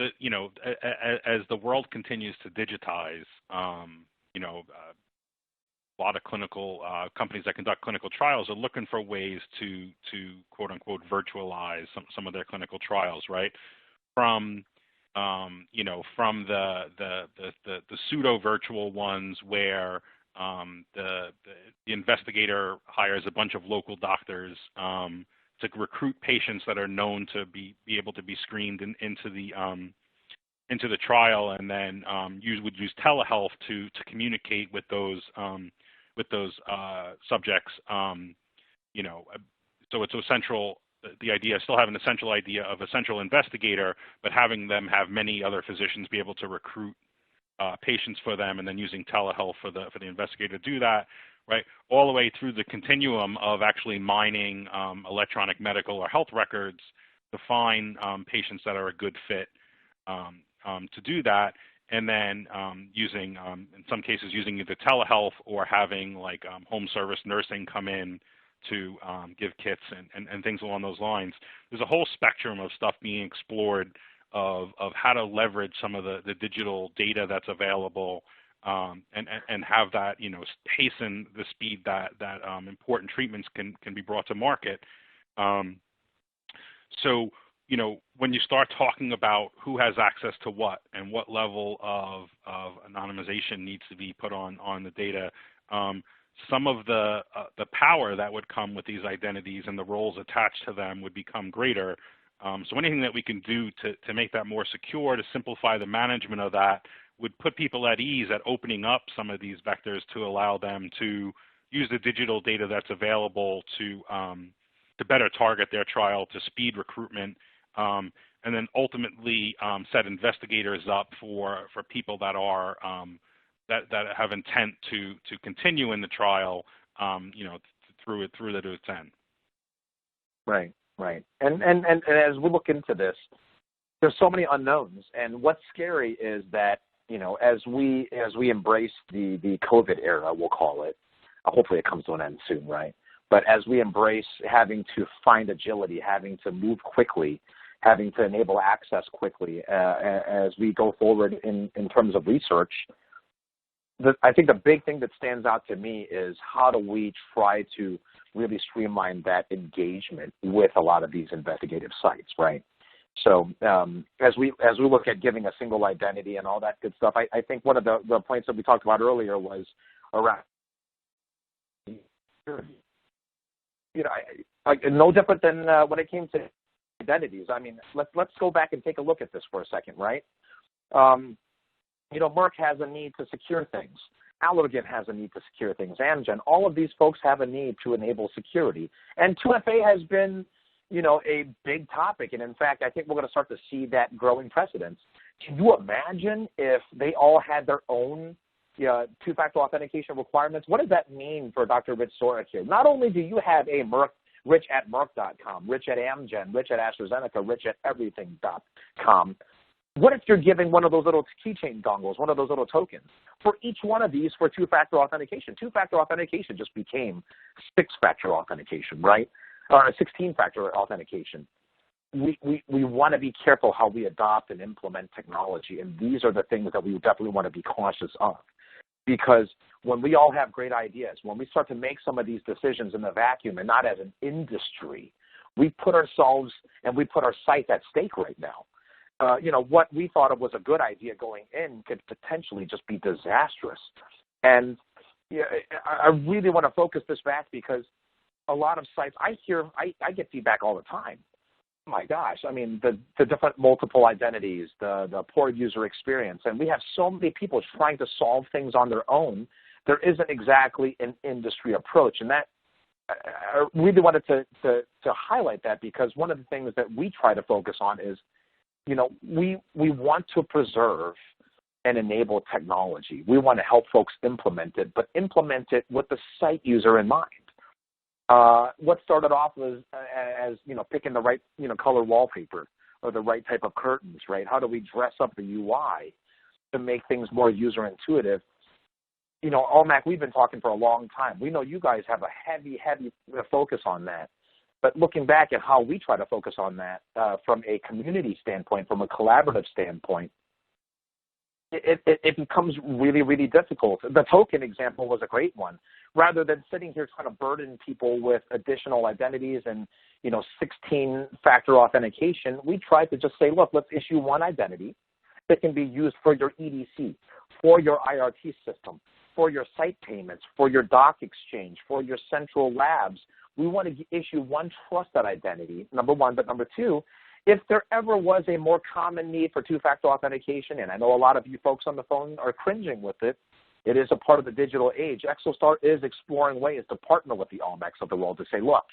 as the world continues to digitize, a lot of clinical companies that conduct clinical trials are looking for ways to quote unquote virtualize some of their clinical trials, right? From from the pseudo virtual ones where the investigator hires a bunch of local doctors to recruit patients that are known to be able to be screened into the trial, and then would use telehealth to communicate with those subjects. So it's essential. The idea is still having the central idea of a central investigator, but having them have many other physicians be able to recruit patients for them, and then using telehealth for the investigator to do that, right? All the way through the continuum of actually mining electronic medical or health records to find patients that are a good fit to do that, and then using, in some cases, using either telehealth or having like home service nursing come in to give kits and things along those lines. There's a whole spectrum of stuff being explored of how to leverage some of the digital data that's available and have that, hasten the speed that important treatments can be brought to market. So, when you start talking about who has access to what and what level of anonymization needs to be put on the data, some of the power that would come with these identities and the roles attached to them would become greater. So anything that we can do to make that more secure, to simplify the management of that, would put people at ease at opening up some of these vectors to allow them to use the digital data that's available to better target their trial, to speed recruitment, and then ultimately set investigators up for people that are that have intent to continue in the trial, through the to its end. Right. And as we look into this, there's so many unknowns. And what's scary is that, as we embrace the COVID era, we'll call it, hopefully it comes to an end soon, right? But as we embrace having to find agility, having to move quickly, having to enable access quickly, as we go forward in terms of research, I think the big thing that stands out to me is how do we try to really streamline that engagement with a lot of these investigative sites, right? So as we look at giving a single identity and all that good stuff, I think one of the points that we talked about earlier was around, no different than when it came to identities. I mean, let's go back and take a look at this for a second, right? Merck has a need to secure things. Allergan has a need to secure things. Amgen, all of these folks have a need to enable security. And 2FA has been, a big topic. And in fact, I think we're going to start to see that growing precedence. Can you imagine if they all had their own two-factor authentication requirements? What does that mean for Dr. Rich Sorek here? Not only do you have a Merck, Rich at Merck.com, Rich at Amgen, Rich at AstraZeneca, Rich at everything.com. What if you're giving one of those little keychain dongles, one of those little tokens, for each one of these for two-factor authentication? Two-factor authentication just became six-factor authentication, right? Or 16-factor authentication. We want to be careful how we adopt and implement technology, and these are the things that we definitely want to be cautious of. Because when we all have great ideas, when we start to make some of these decisions in the vacuum and not as an industry, we put ourselves and we put our sites at stake right now. What we thought of was a good idea going in could potentially just be disastrous. And I really want to focus this back because a lot of sites, I get feedback all the time. Oh my gosh, I mean, the different multiple identities, the poor user experience, and we have so many people trying to solve things on their own. There isn't exactly an industry approach, and that I really wanted to highlight that because one of the things that we try to focus on is, we want to preserve and enable technology. We want to help folks implement it, but implement it with the site user in mind. What started off as picking the right color wallpaper or the right type of curtains, right? How do we dress up the UI to make things more user intuitive? Almac, we've been talking for a long time. We know you guys have a heavy focus on that. But looking back at how we try to focus on that from a community standpoint, from a collaborative standpoint, it becomes really, really difficult. The token example was a great one. Rather than sitting here trying to burden people with additional identities and 16-factor authentication, we tried to just say, look, let's issue one identity that can be used for your EDC, for your IRT system, for your site payments, for your doc exchange, for your central labs. We want to issue one trusted identity, number one. But number two, if there ever was a more common need for two-factor authentication, and I know a lot of you folks on the phone are cringing with it, it is a part of the digital age. Exostar is exploring ways to partner with the Almecs of the world to say, look,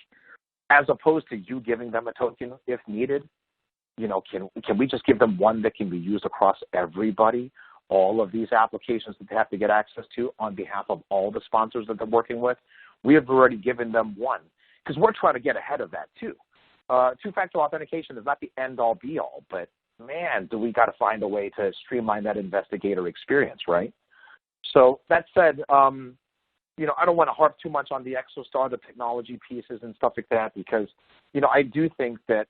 as opposed to you giving them a token if needed, can we just give them one that can be used across everybody, all of these applications that they have to get access to on behalf of all the sponsors that they're working with? We have already given them one because we're trying to get ahead of that too. Two-factor authentication is not the end-all, be-all, but man, do we got to find a way to streamline that investigator experience, right? So that said, I don't want to harp too much on the Exostar, the technology pieces and stuff like that, because, I do think that,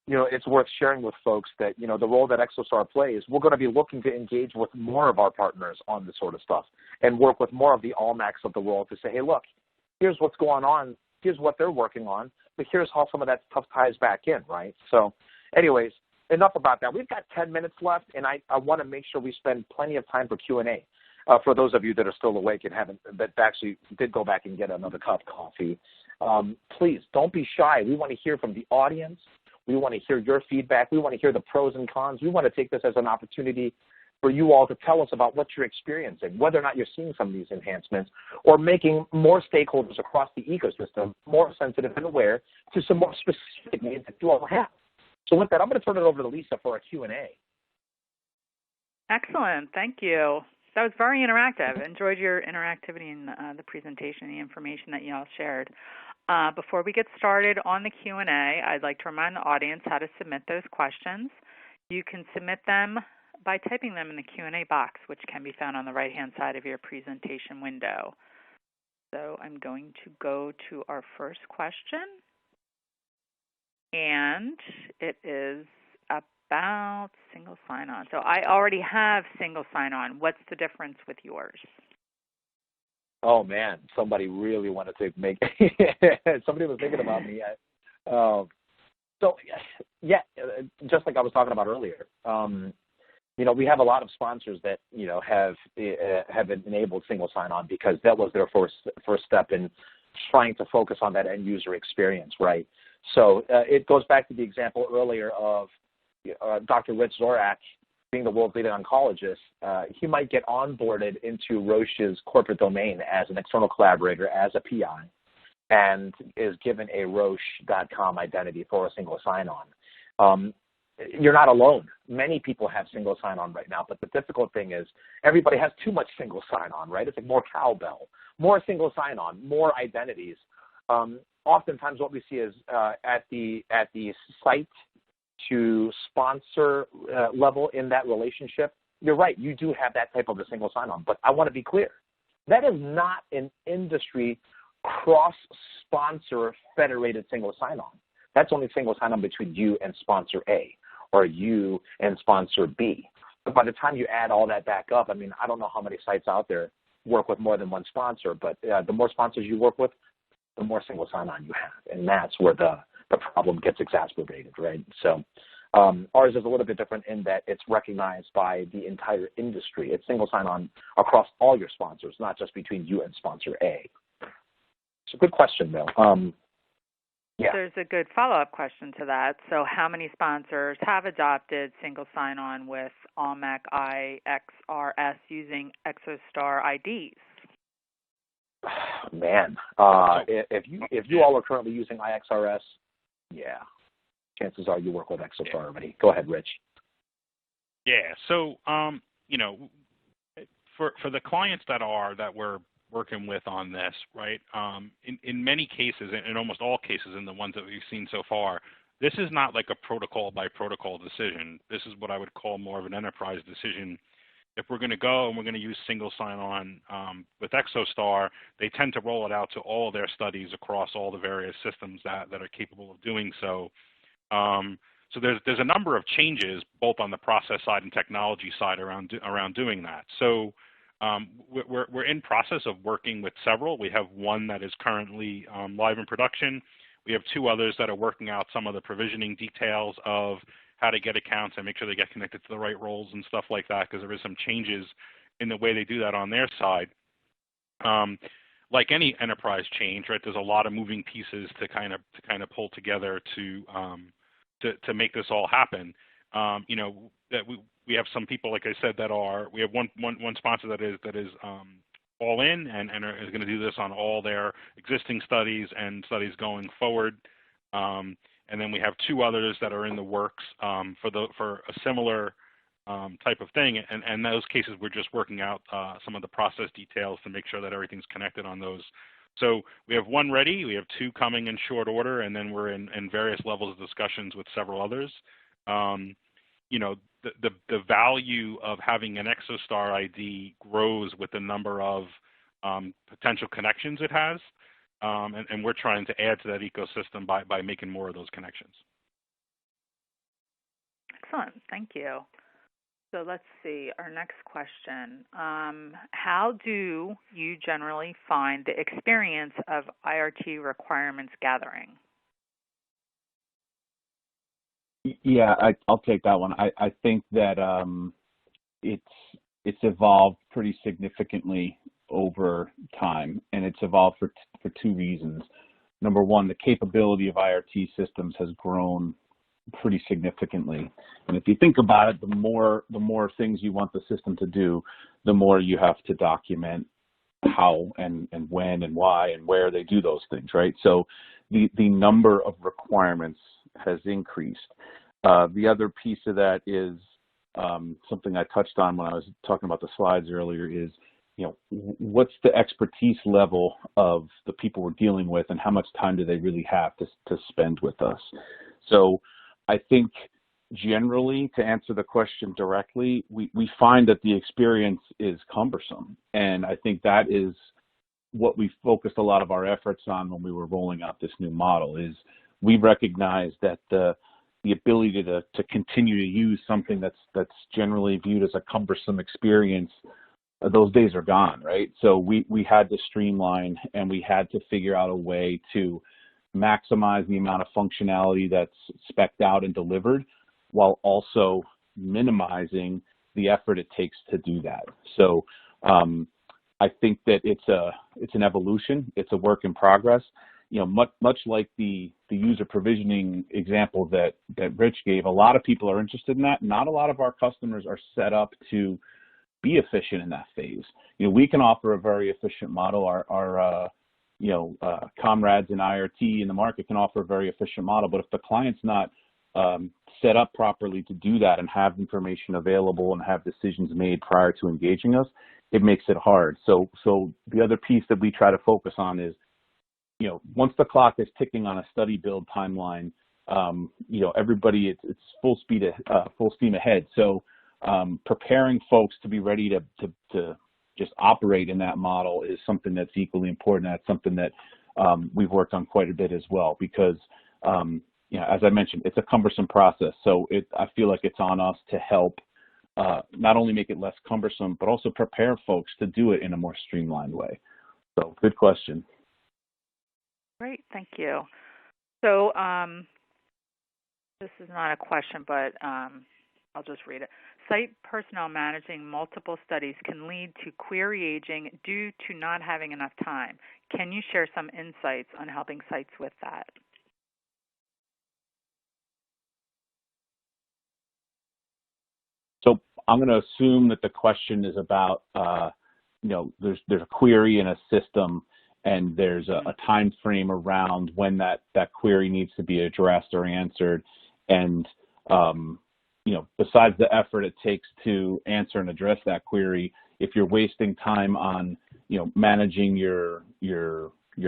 it's worth sharing with folks that, the role that Exostar plays, we're going to be looking to engage with more of our partners on this sort of stuff and work with more of the Allmacs of the world to say, hey, look, here's what's going on, here's what they're working on, but here's how some of that stuff ties back in, right? So anyways, enough about that. We've got 10 minutes left, and I want to make sure we spend plenty of time for Q&A. For those of you that are still awake and that actually did go back and get another cup of coffee, please don't be shy. We want to hear from the audience. We want to hear your feedback. We want to hear the pros and cons. We want to take this as an opportunity for you all to tell us about what you're experiencing, whether or not you're seeing some of these enhancements, or making more stakeholders across the ecosystem more sensitive and aware to some more specific needs that you all have. So with that, I'm going to turn it over to Lisa for a Q&A. Excellent. Thank you. That was very interactive. Enjoyed your interactivity in the presentation, the information that you all shared. Before we get started on the Q&A, I'd like to remind the audience how to submit those questions. You can submit them by typing them in the Q&A box, which can be found on the right-hand side of your presentation window. So I'm going to go to our first question, and it is about single sign-on. So I already have single sign-on. What's the difference with yours? Oh, man, somebody really wanted to make somebody was thinking about me. Just like I was talking about earlier, we have a lot of sponsors that, have enabled single sign-on because that was their first step in trying to focus on that end user experience, right? So it goes back to the example earlier of Dr. Rich Zorak, being the world's leading oncologist, he might get onboarded into Roche's corporate domain as an external collaborator, as a PI, and is given a Roche.com identity for a single sign-on. You're not alone. Many people have single sign-on right now, but the difficult thing is everybody has too much single sign-on, right? It's like more cowbell, more single sign-on, more identities. Oftentimes what we see is at the site to sponsor level in that relationship, you're right, you do have that type of a single sign-on. But I want to be clear, that is not an industry cross-sponsor federated single sign-on. That's only single sign-on between you and sponsor A or you and sponsor B. But by the time you add all that back up, I don't know how many sites out there work with more than one sponsor, but the more sponsors you work with, the more single sign-on you have. And that's where the problem gets exacerbated, right? So ours is a little bit different in that it's recognized by the entire industry. It's single sign-on across all your sponsors, not just between you and sponsor A. It's a good question, though. Yeah. There's a good follow-up question to that. So how many sponsors have adopted single sign-on with Allmac IXRS using Exostar IDs? Man, if you all are currently using IXRS, yeah, chances are you work with Exostar already. Go ahead, Rich. Yeah. So, for the clients that we're working with on this, right? In many cases, in almost all cases, in the ones that we've seen so far, this is not like a protocol by protocol decision. This is what I would call more of an enterprise decision. If we're going to go and we're going to use single sign-on with Exostar, they tend to roll it out to all of their studies across all the various systems that are capable of doing so. So there's a number of changes both on the process side and technology side around doing that. So we're in process of working with several. We have one that is currently live in production. We have two others that are working out some of the provisioning details of how to get accounts and make sure they get connected to the right roles and stuff like that, because there is some changes in the way they do that on their side. Like any enterprise change, right? There's a lot of moving pieces to kind of pull together to make this all happen. That we have some people, like I said, we have one sponsor that is all in and is going to do this on all their existing studies and studies going forward. And then we have two others that are in the works for a similar type of thing. And in those cases, we're just working out some of the process details to make sure that everything's connected on those. So we have one ready, we have two coming in short order, and then we're in various levels of discussions with several others. the value of having an Exostar ID grows with the number of potential connections it has, and we're trying to add to that ecosystem by making more of those connections. Excellent. Thank you. So let's see, our next question. How do you generally find the experience of IRT requirements gathering? Yeah, I'll take that one. I think that it's evolved pretty significantly over time, and it's evolved for two reasons. Number one, the capability of IRT systems has grown pretty significantly, and if you think about it, the more things you want the system to do, the more you have to document how and when and why and where they do those things, right? So the number of requirements has increased. The other piece of that is something I touched on when I was talking about the slides earlier is, what's the expertise level of the people we're dealing with, and how much time do they really have to spend with us? So I think generally, to answer the question directly, we find that the experience is cumbersome, and I think that is what we focused a lot of our efforts on when we were rolling out this new model. Is we recognize that the ability to continue to use something that's generally viewed as a cumbersome experience, those days are gone, right? So we had to streamline, and we had to figure out a way to maximize the amount of functionality that's spec'd out and delivered, while also minimizing the effort it takes to do that. So I think that it's an evolution. It's a work in progress. Much like the user provisioning example that Rich gave, a lot of people are interested in that. Not a lot of our customers are set up to be efficient in that phase. We can offer a very efficient model. Our comrades in IRT in the market can offer a very efficient model, but if the client's not set up properly to do that and have information available and have decisions made prior to engaging us, it makes it hard. So the other piece that we try to focus on is, once the clock is ticking on a study build timeline, everybody, it's full steam ahead. So preparing folks to be ready to just operate in that model is something that's equally important. That's something that we've worked on quite a bit as well, because as I mentioned, it's a cumbersome process. So I feel like it's on us to help not only make it less cumbersome, but also prepare folks to do it in a more streamlined way. So good question. Great, thank you. So this is not a question, but I'll just read it. Site personnel managing multiple studies can lead to query aging due to not having enough time. Can you share some insights on helping sites with that? So I'm going to assume that the question is about, there's a query in a system, and there's a time frame around when that query needs to be addressed or answered. And, besides the effort it takes to answer and address that query, if you're wasting time on, managing your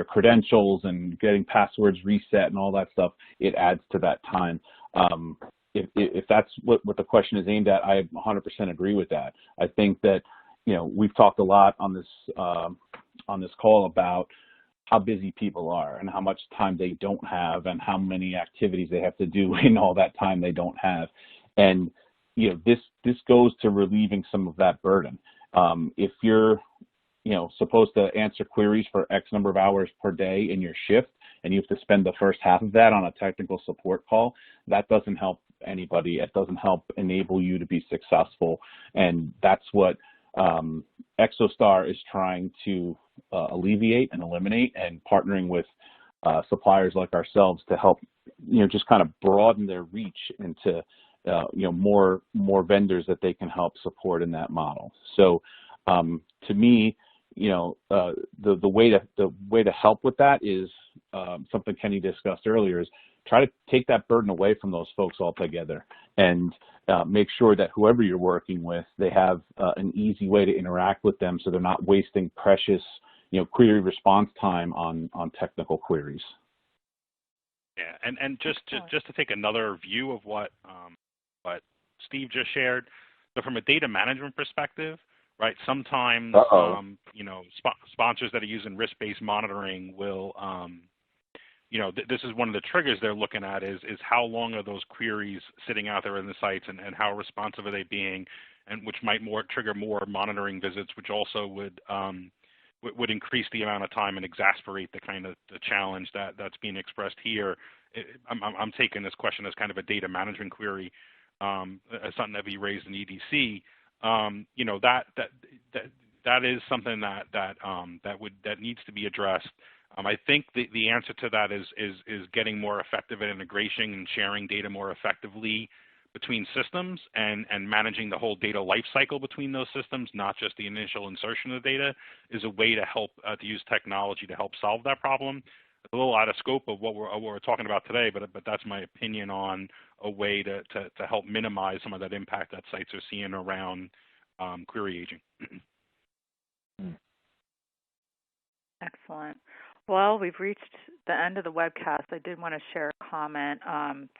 credentials and getting passwords reset and all that stuff, it adds to that time. If that's what the question is aimed at, I 100% agree with that. I think that, we've talked a lot on this call about how busy people are and how much time they don't have and how many activities they have to do in all that time they don't have. And, this goes to relieving some of that burden. If you're, supposed to answer queries for X number of hours per day in your shift, and you have to spend the first half of that on a technical support call, that doesn't help anybody. It doesn't help enable you to be successful. And that's what Exostar is trying to alleviate and eliminate, and partnering with suppliers like ourselves to help, just kind of broaden their reach into, more vendors that they can help support in that model. So to me, the way to help with that is something Kenny discussed earlier, is try to take that burden away from those folks altogether, and make sure that whoever you're working with, they have an easy way to interact with them, so they're not wasting precious, query response time on technical queries. Yeah, and just to take another view of what Steve just shared. So from a data management perspective, right, sometimes, you know, sponsors that are using risk-based monitoring will, you know, this is one of the triggers they're looking at is how long are those queries sitting out there in the sites, and how responsive are they being, and which might trigger more monitoring visits, which also would increase the amount of time and exasperate the kind of the challenge that's being expressed here. I'm taking this question as kind of a data management query, as something that we raised in EDC. You know, that is something that needs to be addressed. I think the answer to that is getting more effective at integration and sharing data more effectively between systems, and managing the whole data life cycle between those systems, not just the initial insertion of data, is a way to help to use technology to help solve that problem. It's a little out of scope of what we're talking about today, but that's my opinion on a way to help minimize some of that impact that sites are seeing around query aging. Excellent. Well, we've reached the end of the webcast. I did want to share a comment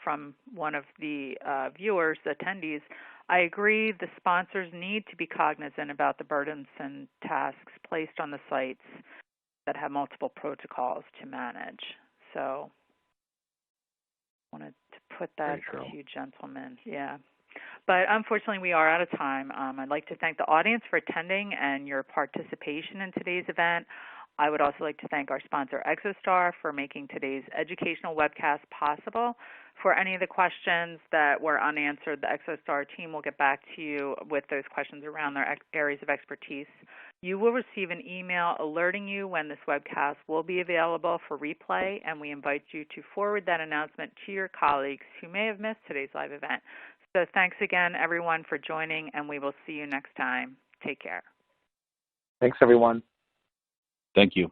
from one of the viewers, attendees. I agree the sponsors need to be cognizant about the burdens and tasks placed on the sites that have multiple protocols to manage. So I wanted to put that to you gentlemen. Yeah. But unfortunately, we are out of time. I'd like to thank the audience for attending and your participation in today's event. I would also like to thank our sponsor, Exostar, for making today's educational webcast possible. For any of the questions that were unanswered, the Exostar team will get back to you with those questions around their areas of expertise. You will receive an email alerting you when this webcast will be available for replay, and we invite you to forward that announcement to your colleagues who may have missed today's live event. So thanks again, everyone, for joining, and we will see you next time. Take care. Thanks, everyone. Thank you.